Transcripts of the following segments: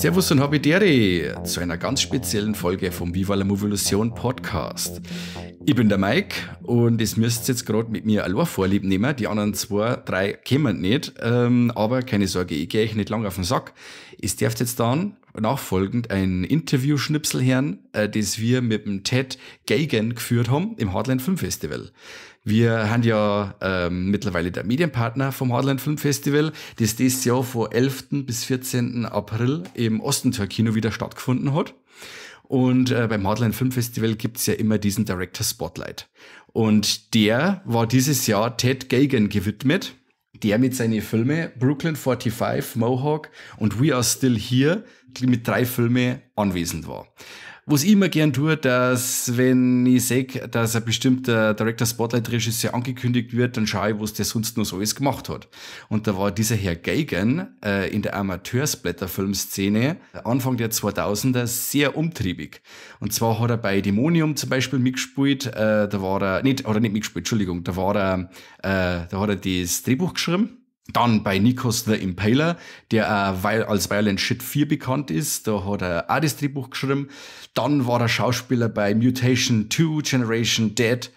Servus und Habidere zu einer ganz speziellen Folge vom Viva la Movilusion Podcast. Ich bin der Mike und es müsst jetzt gerade mit mir allein Vorlieb nehmen. Die anderen 2, 3 kommen nicht, aber keine Sorge, ich gehe euch nicht lang auf den Sack. Es dürft jetzt dann nachfolgend ein Interview-Schnipsel hören, das wir mit dem Ted Geoghegan geführt haben im Heartland Film Festival. Wir haben ja mittlerweile der Medienpartner vom Heartland Film Festival, das dieses Jahr von 11. bis 14. April im Ostentor-Kino wieder stattgefunden hat. Und beim Heartland Film Festival gibt's ja immer diesen Director Spotlight. Und der war dieses Jahr Ted Geoghegan gewidmet, der mit seinen Filmen Brooklyn 45, Mohawk und We Are Still Here mit 3 Filmen anwesend war. Was ich immer gern tue, dass, wenn ich sehe, dass ein bestimmter Director Spotlight Regisseur angekündigt wird, dann schaue ich, was der sonst noch so alles gemacht hat. Und da war dieser Herr Geoghegan in der Amateur-Splatter-Film-Szene Anfang der 2000er sehr umtriebig. Und zwar hat er bei Dämonium zum Beispiel mitgespielt, da hat er das Drehbuch geschrieben. Dann bei Nikos the Impaler, der als Violent Shit 4 bekannt ist, da hat er auch das Drehbuch geschrieben. Dann war er Schauspieler bei Mutation 2, Generation Dead,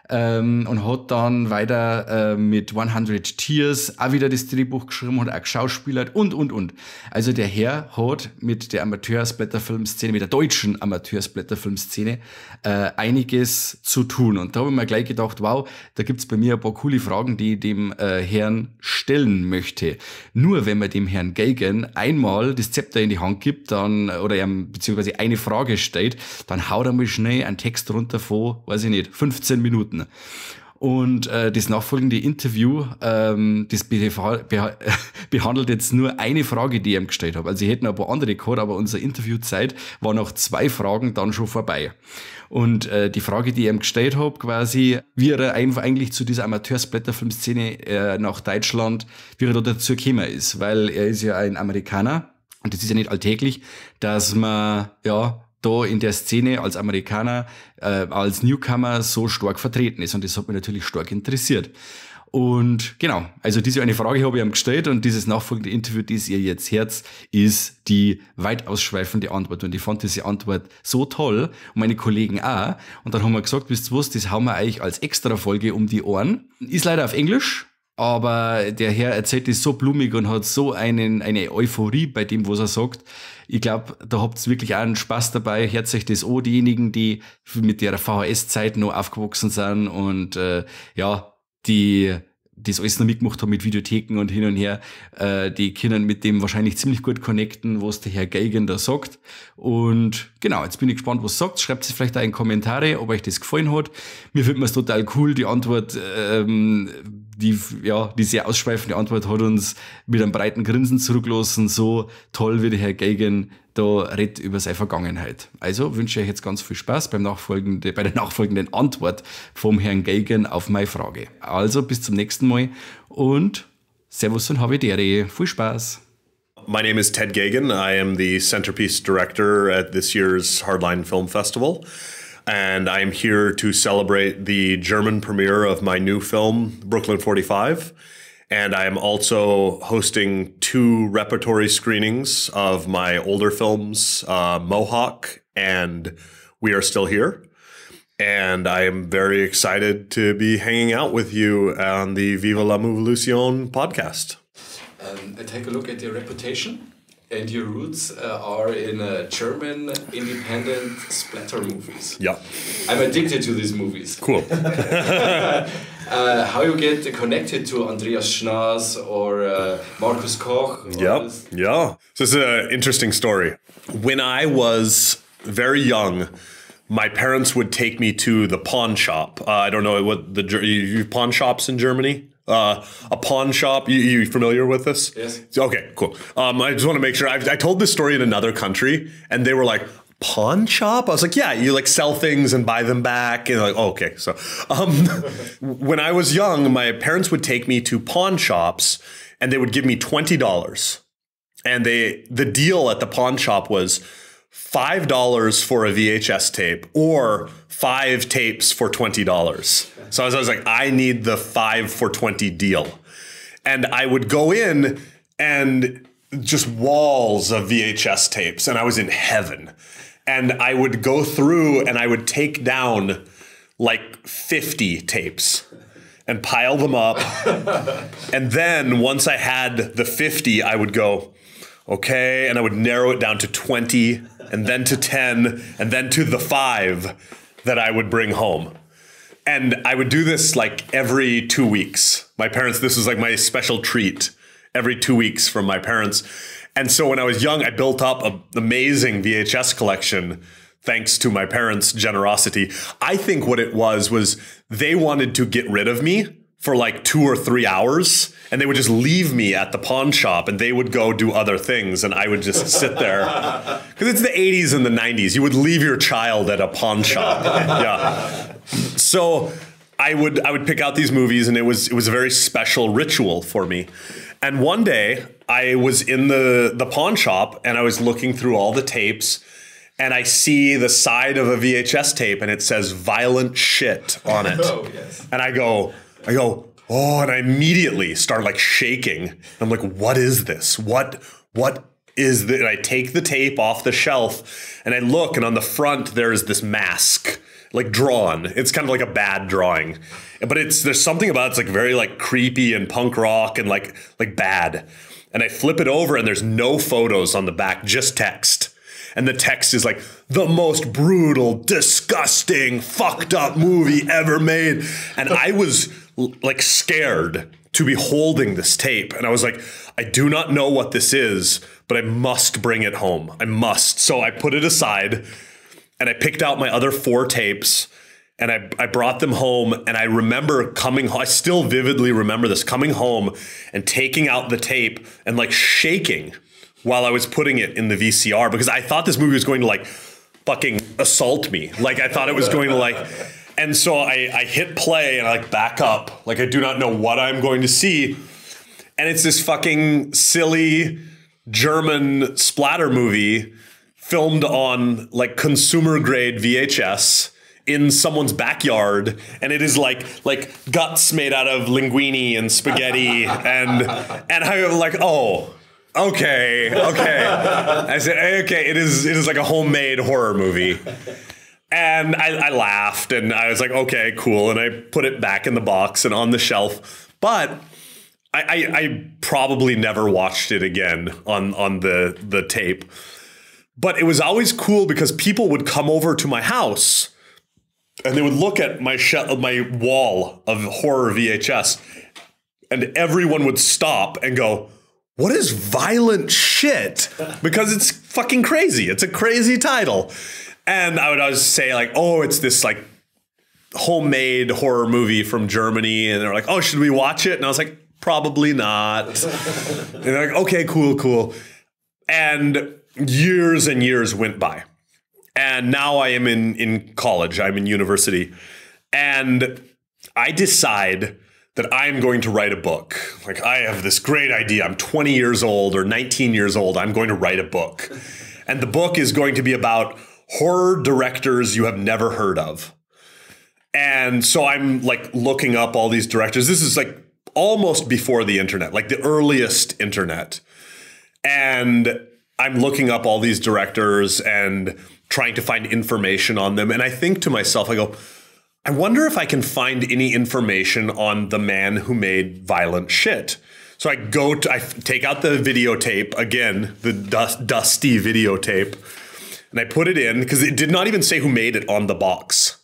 und hat dann weiter mit 100 Tears auch wieder das Drehbuch geschrieben und auch geschauspielert und. Also der Herr hat mit der Amateur-Splatter-Film-Szene, mit der deutschen Amateur-Splatter-Film-Szene einiges zu tun. Und da habe ich mir gleich gedacht, wow, da gibt's bei mir ein paar coole Fragen, die ich dem Herrn stellen möchte. Nur wenn man dem Herrn Geoghegan einmal das Zepter in die Hand gibt, dann, oder ihm beziehungsweise eine Frage stellt, dann haut er mal schnell einen Text runter von, weiß ich nicht, 15 Minuten. Und das nachfolgende Interview, das behandelt jetzt nur eine Frage, die ich ihm gestellt habe. Also ich hätte noch ein paar andere gehabt, aber unsere Interviewzeit war nach 2 Fragen dann schon vorbei. Und die Frage, die ich ihm gestellt habe, quasi, wie er eigentlich zu dieser Amateur-Splatter-Film-Szene nach Deutschland, wie er da dazu gekommen ist. Weil er ist ja ein Amerikaner und das ist ja nicht alltäglich, dass man, ja, da in der Szene als Amerikaner, als Newcomer so stark vertreten ist. Und das hat mich natürlich stark interessiert. Und genau, also diese eine Frage habe ich ihm gestellt und dieses nachfolgende Interview, das ihr jetzt hört, ist die weit ausschweifende Antwort. Und ich fand diese Antwort so toll und meine Kollegen auch. Und dann haben wir gesagt, wisst ihr was, das hauen wir eigentlich als Extra-Folge um die Ohren. Ist leider auf Englisch. Aber der Herr erzählt es so blumig und hat so eine Euphorie bei dem, was er sagt. Ich glaube, da habt ihr wirklich auch einen Spaß dabei. Hört euch das an, diejenigen, die mit der VHS-Zeit noch aufgewachsen sind und die das alles noch mitgemacht haben mit Videotheken und hin und her, die können mit dem wahrscheinlich ziemlich gut connecten, was der Herr Geoghegan da sagt. Und genau, jetzt bin ich gespannt, was sagt. Schreibt es vielleicht auch in Kommentare, ob euch das gefallen hat. Mir findet es total cool, die Antwort, die sehr ausschweifende Antwort hat uns mit einem breiten Grinsen zurückgelassen, so toll wie der Herr Geoghegan da redet über seine Vergangenheit. Also wünsche ich euch jetzt ganz viel Spaß bei der nachfolgenden Antwort vom Herrn Geoghegan auf meine Frage. Also bis zum nächsten Mal und Servus und Habidere. Viel Spaß. My name is Ted Geoghegan. I am the centerpiece director at this year's Hardline Film Festival. And I'm here to celebrate the German premiere of my new film, Brooklyn 45. And I am also hosting 2 repertory screenings of my older films, Mohawk and We Are Still Here. And I am very excited to be hanging out with you on the Viva la Movilusion podcast. I take a look at your reputation. And your roots are in German independent splatter movies. Yeah. I'm addicted to these movies. Cool. How you get connected to Andreas Schnaas or Markus Koch? Yeah. This is an interesting story. When I was very young, my parents would take me to the pawn shop. I don't know what you pawn shops in Germany? A pawn shop. You familiar with this? Yes. Okay, cool. I just want to make sure. I told this story in another country, and they were like, pawn shop? I was like, yeah, you like sell things and buy them back. And like, oh, okay. So when I was young, my parents would take me to pawn shops and they would give me $20. And the deal at the pawn shop was $5 for a VHS tape or 5 tapes for $20. So I was like, I need the 5 for 20 deal. And I would go in and just walls of VHS tapes, and I was in heaven. And I would go through and I would take down like 50 tapes and pile them up. And then once I had the 50, I would go, okay, and I would narrow it down to 20 and then to 10 and then to the 5 that I would bring home. And I would do this like every 2 weeks. My parents, this was like my special treat every 2 weeks from my parents. And so when I was young, I built up an amazing VHS collection thanks to my parents' generosity. I think what it was they wanted to get rid of me for like 2 or 3 hours, and they would just leave me at the pawn shop and they would go do other things and I would just sit there. Because it's the 80s and the 90s. You would leave your child at a pawn shop. Yeah. So I would pick out these movies, and it was a very special ritual for me. And one day I was in the pawn shop and I was looking through all the tapes, and I see the side of a VHS tape and it says violent shit on it. Oh, yes. And I go, oh, and I immediately start like shaking. I'm like, what is this? What is this? And I take the tape off the shelf and I look, and on the front there is this mask, like drawn. It's kind of like a bad drawing, but there's something about it's like very like creepy and punk rock and like bad. And I flip it over and there's no photos on the back, just text. And the text is like, the most brutal, disgusting, fucked up movie ever made. And I was like scared to be holding this tape. And I was like, I do not know what this is, but I must bring it home. I must. So I put it aside and I picked out my other 4 tapes and I brought them home. And I remember coming home. I still vividly remember this, coming home and taking out the tape and like shaking while I was putting it in the VCR, because I thought this movie was going to like fucking assault me. Like I thought it was going to like, and so I hit play and I like back up. Like I do not know what I'm going to see. And it's this fucking silly German splatter movie filmed on like consumer grade VHS in someone's backyard, and it is like guts made out of linguine and spaghetti, and I'm like, oh, okay. I said, okay, it is like a homemade horror movie. And I laughed and I was like, okay, cool. And I put it back in the box and on the shelf. But I probably never watched it again on the tape. But it was always cool because people would come over to my house and they would look at my wall of horror VHS, and everyone would stop and go, what is violent shit? Because it's fucking crazy. It's a crazy title. And I would always say like, oh, it's this like homemade horror movie from Germany. And they're like, oh, should we watch it? And I was like, probably not. And they're like, okay, cool. And years and years went by. And now I am in college. I'm in university. And I decide that I'm going to write a book. Like, I have this great idea. I'm 20 years old or 19 years old. I'm going to write a book. And the book is going to be about horror directors you have never heard of. And so I'm like looking up all these directors. This is like almost before the internet, like the earliest internet. And I'm looking up all these directors and trying to find information on them. And I think to myself, I go, I wonder if I can find any information on the man who made violent shit. So I take out the videotape again, the dusty videotape, and I put it in because it did not even say who made it on the box.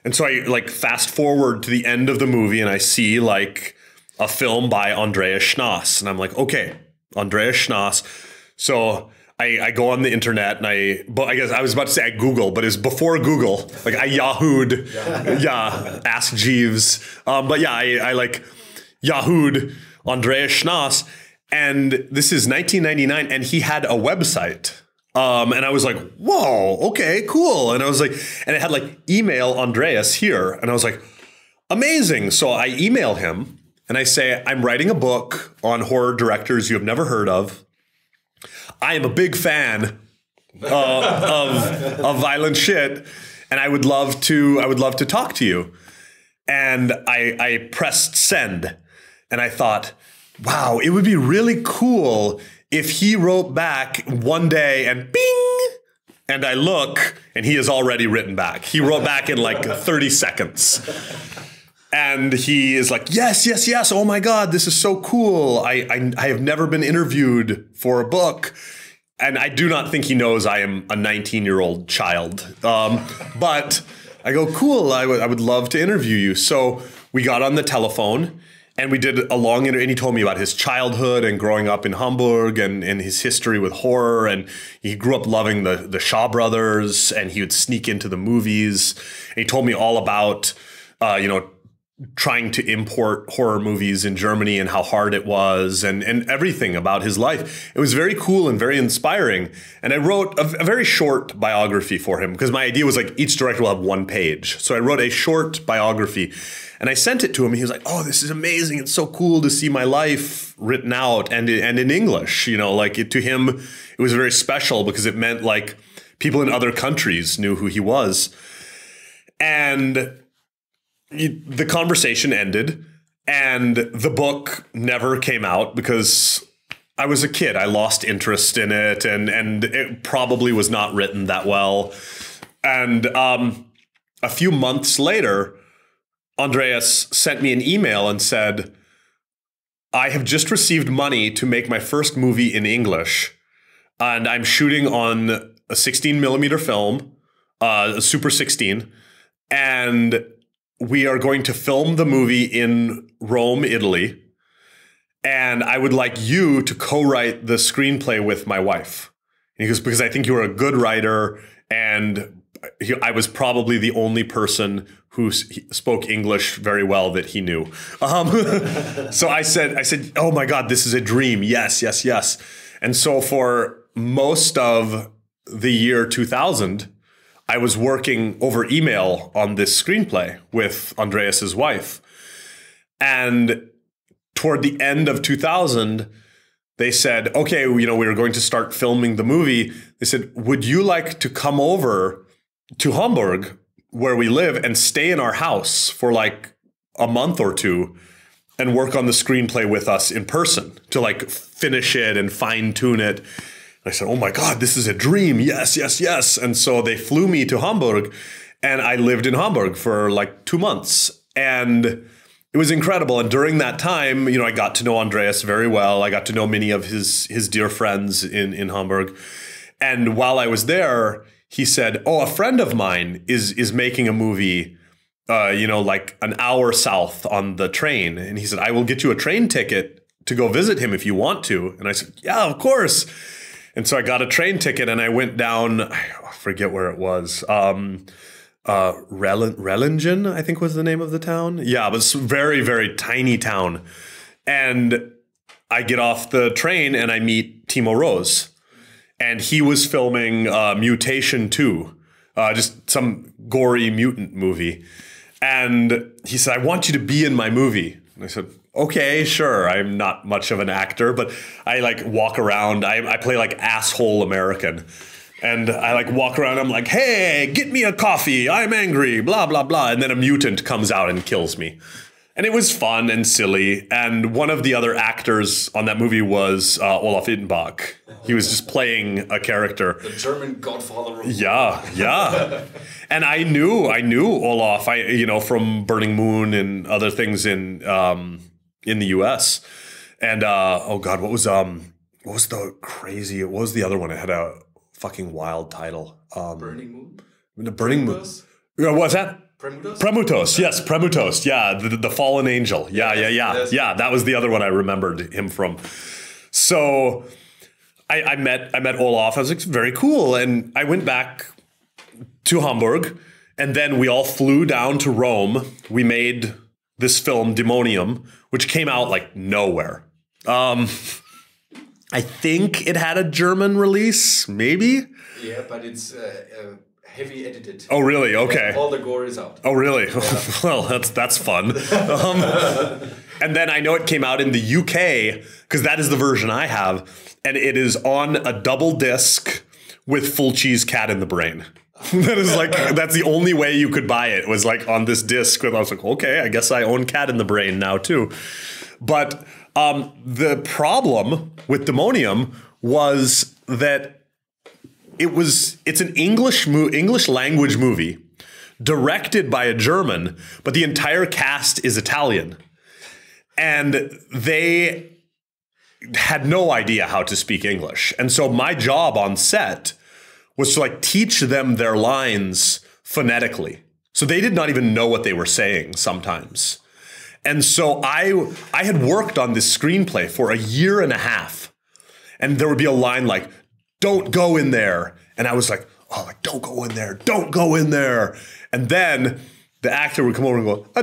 And so I like fast forward to the end of the movie and I see like a film by Andreas Schnaas. And I'm like, okay, Andreas Schnaas. So I go on the internet and I guess I was about to say I Google, but it's before Google. Like I Yahoo'd, Ask Jeeves. But yeah, I like Yahoo'd Andreas Schnaas. And this is 1999 and he had a website And I was like, whoa, okay, cool. And I was like, and it had like email Andreas here. And I was like, amazing. So I email him and I say, I'm writing a book on horror directors you have never heard of. I am a big fan of violent shit. And I would love to talk to you. And I pressed send. And I thought, wow, it would be really cool if he wrote back one day and bing, and I look, and he has already written back. He wrote back in like 30 seconds. And he is like, yes, yes, yes. Oh my God, this is so cool. I have never been interviewed for a book. And I do not think he knows I am a 19-year-old child. But I go, cool, I would love to interview you. So we got on the telephone and we did a long interview, and he told me about his childhood and growing up in Hamburg and his history with horror. And he grew up loving the Shaw Brothers, and he would sneak into the movies. And he told me all about, trying to import horror movies in Germany and how hard it was and everything about his life. It was very cool and very inspiring. And I wrote a very short biography for him because my idea was like each director will have one page. So I wrote a short biography and I sent it to him. And he was like, oh, this is amazing. It's so cool to see my life written out and in English. To him, it was very special because it meant like people in other countries knew who he was. And the conversation ended and the book never came out because I was a kid. I lost interest in it and it probably was not written that well. And a few months later, Andreas sent me an email and said, I have just received money to make my first movie in English. And I'm shooting on a 16 millimeter film, a Super 16. And we are going to film the movie in Rome, Italy, and I would like you to co-write the screenplay with my wife. And he goes, because I think you are a good writer, and I was probably the only person who spoke English very well that he knew. So I said, oh my God, this is a dream. Yes, yes, yes. And so for most of the year 2000, I was working over email on this screenplay with Andreas's wife. And toward the end of 2000, they said, okay, we were going to start filming the movie. They said, would you like to come over to Hamburg, where we live, and stay in our house for like a month or two and work on the screenplay with us in person to like finish it and fine tune it? I said, oh my God, this is a dream. Yes, yes, yes. And so they flew me to Hamburg and I lived in Hamburg for like 2 months. And it was incredible. And during that time, I got to know Andreas very well. I got to know many of his dear friends in Hamburg. And while I was there, he said, oh, a friend of mine is making a movie, like an hour south on the train. And he said, I will get you a train ticket to go visit him if you want to. And I said, yeah, of course. And so I got a train ticket and I went down, I forget where it was, Rellingen, I think was the name of the town. Yeah, it was a very, very tiny town. And I get off the train and I meet Timo Rose. And he was filming Mutation 2, just some gory mutant movie. And he said, I want you to be in my movie. And I said, okay, sure. I'm not much of an actor, but I like walk around. I play like asshole American. And I like walk around. I'm like, hey, get me a coffee. I'm angry, blah, blah, blah. And then a mutant comes out and kills me. And it was fun and silly. And one of the other actors on that movie was Olaf Ittenbach. He was just playing a character. The German godfather of Yeah, yeah. And I knew Olaf, from Burning Moon and other things in the US. And oh God, what was the other one? It had a fucking wild title. Burning Moon? The Burning Moon. What's that? Premutos, yes, Premutos. Yeah, the fallen angel. Yeah, Yes. Yeah, that was the other one I remembered him from. So I met Olaf. I was like, very cool. And I went back to Hamburg, and then we all flew down to Rome. We made this film, Demonium, which came out like nowhere. I think it had a German release, maybe. Yeah, but it's heavy edited. Oh, really? Okay. All the gore is out. Oh, really? Yeah. Well, that's fun. And then I know it came out in the UK, because that is the version I have, and it is on a double disc with full cheese Cat in the Brain. That is like, that's the only way you could buy it, was like on this disc. And I was like, okay, I guess I own Cat in the Brain now too. But the problem with Demonium was that it's an English language movie directed by a German, but the entire cast is Italian. And they had no idea how to speak English. And so my job on set was to like teach them their lines phonetically. So they did not even know what they were saying sometimes. And so I had worked on this screenplay for a year and a half. And there would be a line like, "Don't go in there." And I was like, oh, like, don't go in there. Don't go in there. And then the actor would come over and go, I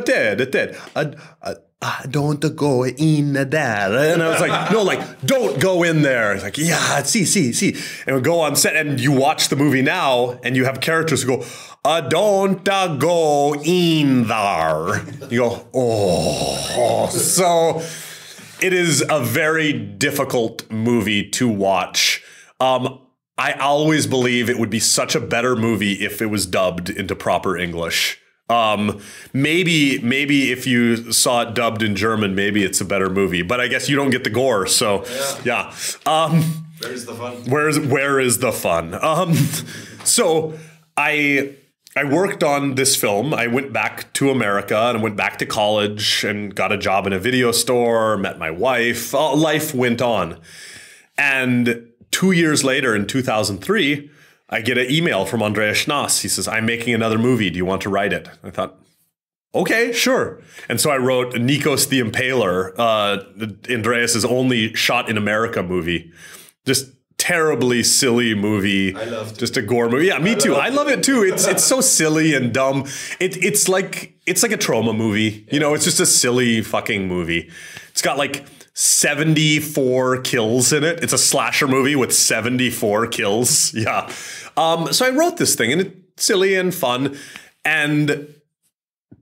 don't go in there. And I was like, no, like, don't go in there. It's like, yeah, see. And we go on set, and you watch the movie now, and you have characters who go, don't go in there. You go, oh. So it is a very difficult movie to watch. I always believe it would be such a better movie if it was dubbed into proper English. Maybe if you saw it dubbed in German, maybe it's a better movie. But I guess you don't get the gore, so yeah. Where is the fun? Where is the fun? So I worked on this film. I went back to America and I went back to college and got a job in a video store, met my wife. Life went on. And 2 years later, in 2003, I get an email from Andreas Schnaas. He says, I'm making another movie. Do you want to write it? I thought, okay, sure. And so I wrote Nikos the Impaler, Andreas's only shot in America movie. Just terribly silly movie. I loved it. Just a gore movie. Yeah, me too. I love it too. It's so silly and dumb. It's like a trauma movie. You know, it's just a silly fucking movie. It's got like 74 kills in it. It's a slasher movie with 74 kills. Yeah. So I wrote this thing, and it's silly and fun. And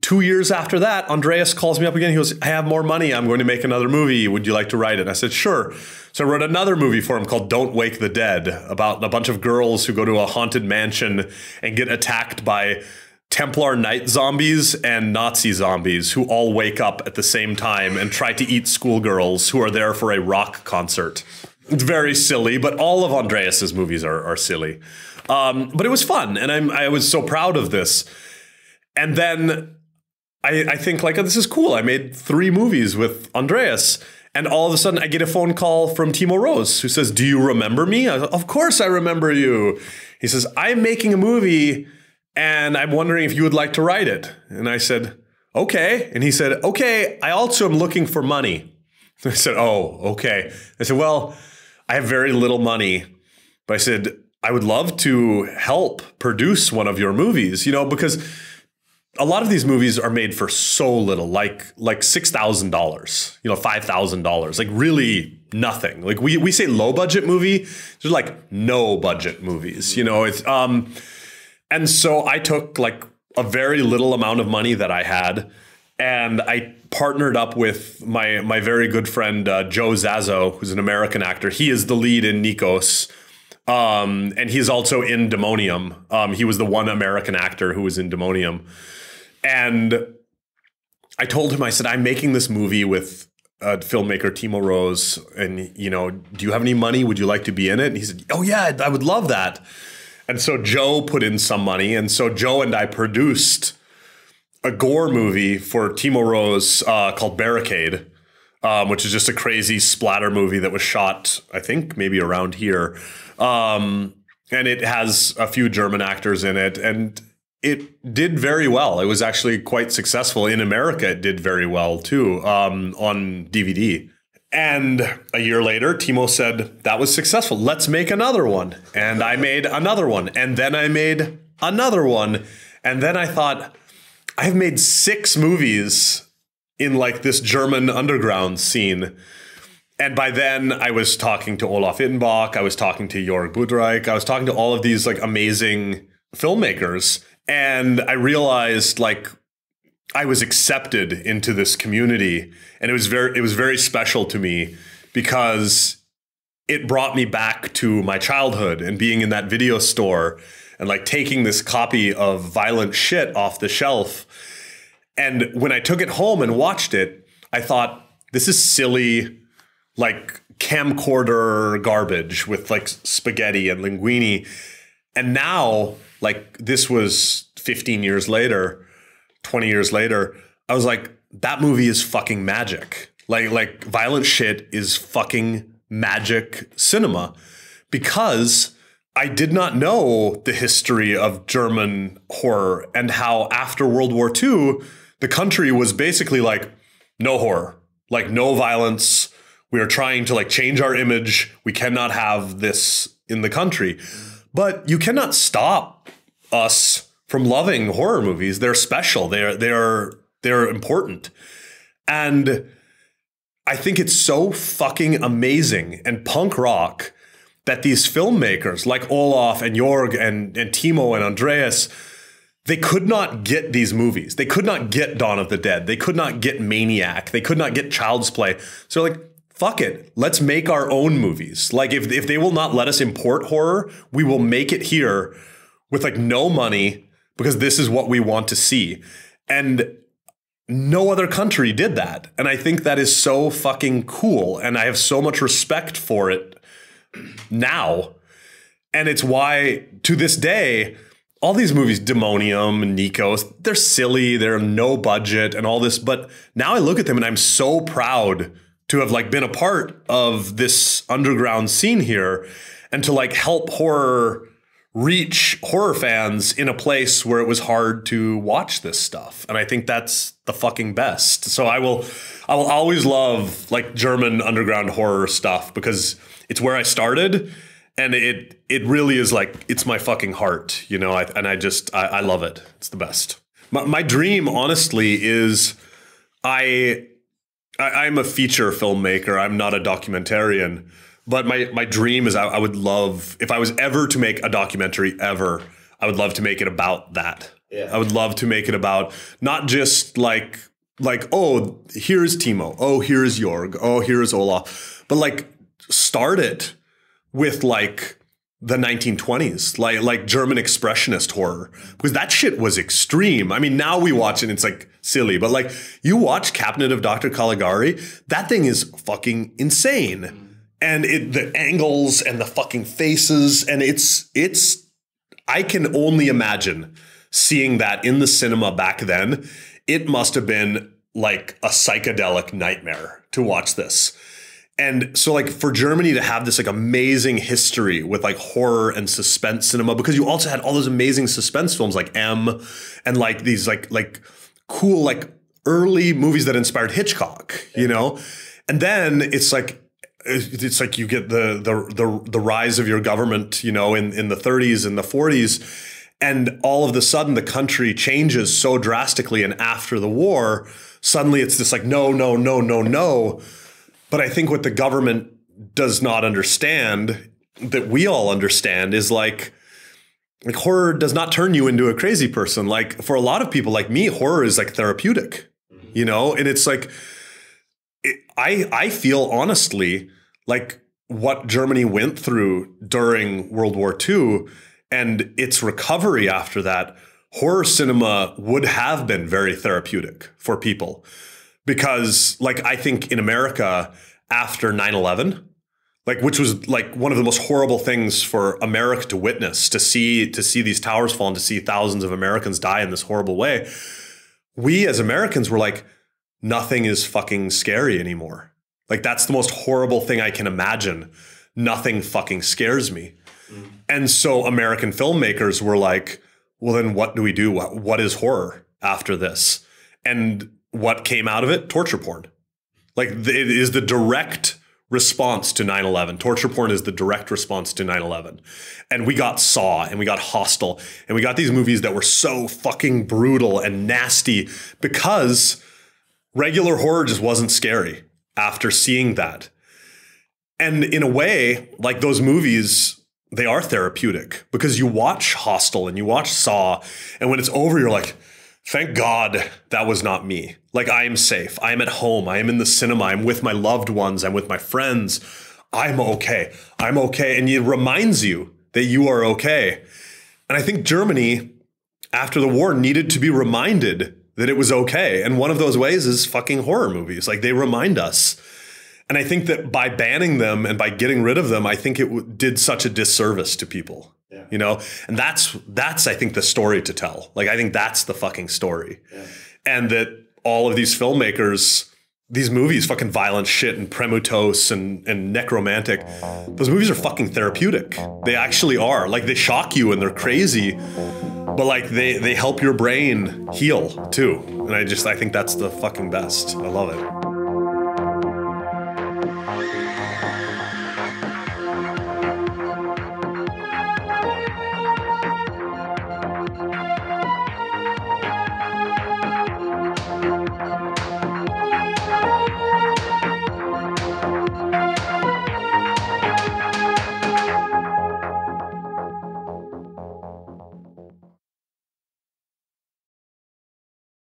2 years after that, Andreas calls me up again. He goes, I have more money. I'm going to make another movie. Would you like to write it? And I said, sure. So I wrote another movie for him called Don't Wake the Dead, about a bunch of girls who go to a haunted mansion and get attacked by Templar night zombies and Nazi zombies who all wake up at the same time and try to eat schoolgirls who are there for a rock concert. It's very silly, but all of Andreas's movies are silly. But it was fun, and I was so proud of this. And then I think, like, oh, this is cool. I made 3 movies with Andreas. And all of a sudden, I get a phone call from Timo Rose, who says, do you remember me? I said, of course I remember you. He says, I'm making a movie, and I'm wondering if you would like to write it. And I said, okay. And he said, okay, I also am looking for money. I said, oh, okay. I said, well, I have very little money. But I said, I would love to help produce one of your movies, you know, because a lot of these movies are made for so little, like $6,000, you know, $5,000, like really nothing. Like we say low budget movie, there's like no budget movies, you know. It's and so I took like a very little amount of money that I had, and I partnered up with my very good friend Joe Zazo, who's an American actor. He is the lead in Nikos. And he's also in Demonium. He was the one American actor who was in Demonium. And I told him, I said, I'm making this movie with filmmaker Timo Rose. And, you know, do you have any money? Would you like to be in it? And he said, oh, yeah, I would love that. And so Joe put in some money. And so Joe and I produced a gore movie for Timo Rose called Barricade, which is just a crazy splatter movie that was shot, I think, maybe around here. And it has a few German actors in it, and it did very well. It was actually quite successful. In America, it did very well, too, on DVD. And a year later, Timo said, that was successful. Let's make another one. And I made another one. And then I made another one. And then I thought, I've made 6 movies in like this German underground scene. And by then I was talking to Olaf Ittenbach, I was talking to Jörg Budreich, I was talking to all of these like amazing filmmakers. And I realized like I was accepted into this community, and it was very special to me because it brought me back to my childhood and being in that video store and like taking this copy of Violent Shit off the shelf. And when I took it home and watched it, I thought, this is silly, like camcorder garbage with like spaghetti and linguine. And now, like this was 15 years later, 20 years later, I was like, that movie is fucking magic. Like Violent Shit is fucking magic cinema, because I did not know the history of German horror and how after World War II, the country was basically like, no horror, like no violence. We are trying to like change our image. We cannot have this in the country. But you cannot stop us from loving horror movies. They're special. They're important. And I think it's so fucking amazing and punk rock that these filmmakers like Olaf and Jörg and Timo and Andreas, they could not get these movies. They could not get Dawn of the Dead. They could not get Maniac. They could not get Child's Play. So like, fuck it. Let's make our own movies. Like if they will not let us import horror, we will make it here with like no money, because this is what we want to see. And no other country did that. And I think that is so fucking cool. And I have so much respect for it now. And it's why to this day, all these movies, Demonium and Nikos, they're silly, they're no budget and all this. But now I look at them and I'm so proud to have like been a part of this underground scene here and to like help horror reach horror fans in a place where it was hard to watch this stuff. And I think that's the fucking best. So I will always love like German underground horror stuff, because it's where I started, and it really is like, it's my fucking heart, you know, I love it. It's the best. My dream, honestly, is I'm a feature filmmaker. I'm not a documentarian. But my dream is I would love, if I was ever to make a documentary ever, I would love to make it about that. Yeah. I would love to make it about not just like, oh, here's Timo. Oh, here's Jörg. Oh, here's Olaf. But like start it with like the 1920s, like German expressionist horror, because that shit was extreme. I mean, now we watch it and it's like silly, but like you watch Cabinet of Dr. Caligari, that thing is fucking insane. And the angles and the fucking faces, and it's I can only imagine seeing that in the cinema back then. It must have been like a psychedelic nightmare to watch this. And so like for Germany to have this like amazing history with like horror and suspense cinema, because you also had all those amazing suspense films like M and like these like cool like early movies that inspired Hitchcock, you know? And then it's like you get the rise of your government, you know, in the 30s and the 40s. And all of a sudden the country changes so drastically. And after the war, suddenly it's this like, no. But I think what the government does not understand, that we all understand, is like horror does not turn you into a crazy person. Like for a lot of people like me, horror is like therapeutic, you know? And it's like, I feel honestly like what Germany went through during World War II and its recovery after that, horror cinema would have been very therapeutic for people. Because like I think in America after 9/11, like which was like one of the most horrible things for America to witness, to see these towers fall and to see thousands of Americans die in this horrible way, we as Americans were like, nothing is fucking scary anymore. Like that's the most horrible thing I can imagine. Nothing fucking scares me. Mm. And so American filmmakers were like, well, then what do we do? What is horror after this? And what came out of it? Torture porn. Like it is the direct response to 9/11. Torture porn is the direct response to 9/11. And we got Saw and we got Hostel and we got these movies that were so fucking brutal and nasty because regular horror just wasn't scary after seeing that. And in a way, like those movies, they are therapeutic because you watch Hostel and you watch Saw, and when it's over, you're like, thank God that was not me. Like, I am safe. I am at home. I am in the cinema. I'm with my loved ones. I'm with my friends. I'm okay. I'm okay. And it reminds you that you are okay. And I think Germany, after the war, needed to be reminded that it was okay. And one of those ways is fucking horror movies. Like, they remind us. And I think that by banning them and by getting rid of them, I think it did such a disservice to people, you know? And that's, I think, the story to tell. Like, I think that's the fucking story. Yeah. And that all of these filmmakers, these movies, fucking Violent Shit and Premutos and Necromantic, those movies are fucking therapeutic. They actually are. Like, they shock you and they're crazy, but like they help your brain heal too. And I think that's the fucking best. I love it.